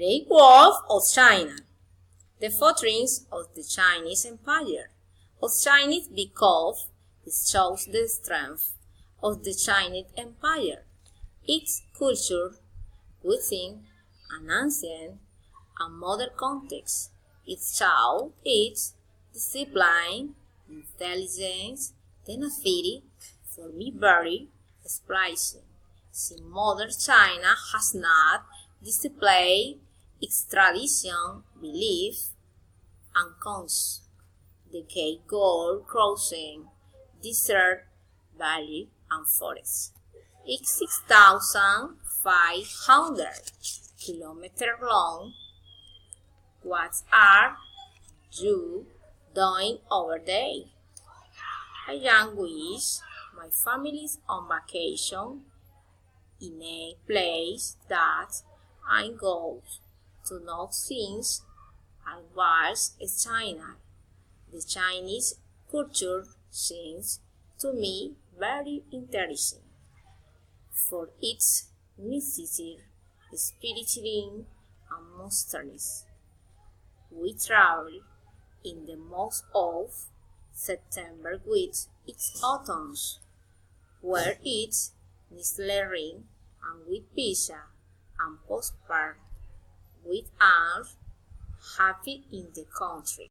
Great Wall of China. The fortress of the Chinese Empire. Of Chinese because it shows the strength of the Chinese Empire, its culture within an ancient and modern context. It shows its discipline, intelligence, tenacity for me very surprising. See, modern China has not displayed its tradition, belief, and cons. The Great Gold Crossing, desert, valley, and forest. It's 6,500 kilometers long. What are you doing over there? I am with my family's on vacation in a place that I go to know since I was a child. The Chinese culture seems to me very interesting for its mystique, spirituality, and mysteries. We travel in the month of September with its autumns, where it's sledding and with pizza and postcard with us happy in the country.